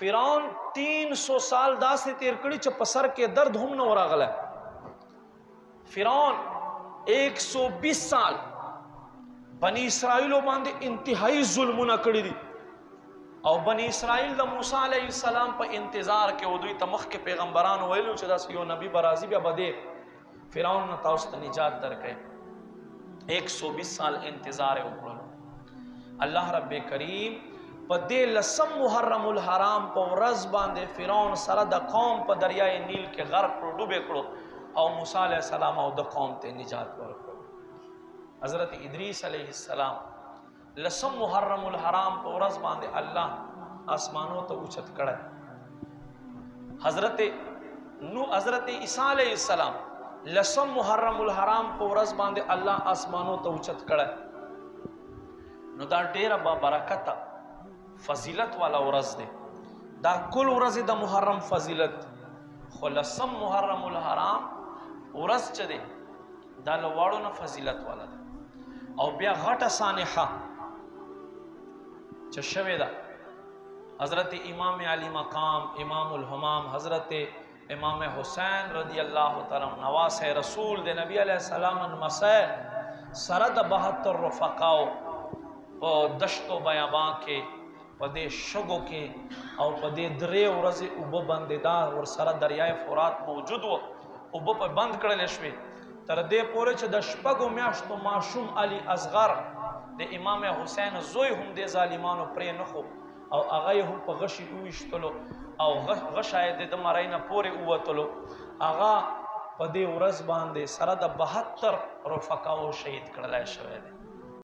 فرعون 300 سال داسې تیر کړي چې په سر کې درد هم نه ورغله. فرعون 120 سال بنی اسرائیل باندې انتهایی ظلمونه کړی دي او بنی اسرائیل د موسی علیه السلام په انتظار کې او دوی ته مخکې پیغمبران ویلو چې داس یو نبی برازي بیا بده فرعون نه تاسو ته نجات درکړي. 120 سال انتظار وکړو. الله رب کریم په دې لسم محرم الحرام په ورځ باندې فرعون سره د قوم په دریای نیل کې غرق کړو، ډوبې کړو او موسی علیه السلام او د قوم ته نجات ورکړو. حضرت ادریس علیه السلام لسم محرم الحرام په ورځ باندې الله آسمانو ته اوچت کړه. حضرت عیسی علیه السلام لسم محرم الحرام په ورځ باندې الله آسمانو ته اوچت کړه. نو دا ډیره با برکته فضیلت والا ورځ ده. دا کل ورځ د محرم فضیلت، خو لسم محرم الحرام ورځ چې ده دا لواړو نه فضیلت والا ده. او بیا غټه سانحه چې شوې ده حضرت امام علی مقام امام الحمام حضرت امام حسین رضی الله تعالی عنہ نواسه رسول د نبی علیہ السلام مسیح سره د 72 رفقاو په دشتو بیابان کې په دې شګو کې او په دې درې ورځې اوبه باندې دا ور سره دریای فرات موجود و، اوبه په بند کړل شوې تر دې پورې چې د شپږو میاشتو معصوم علی اصغر د امام حسین زوی هم د ظالمانو پرې نه خو او هغه هم په غشي ویشتلو او غشای د مړینه پورې ووتلو. هغه په دې ورځ باندې سره د 72 رفقاو شهید کړل شوی دی.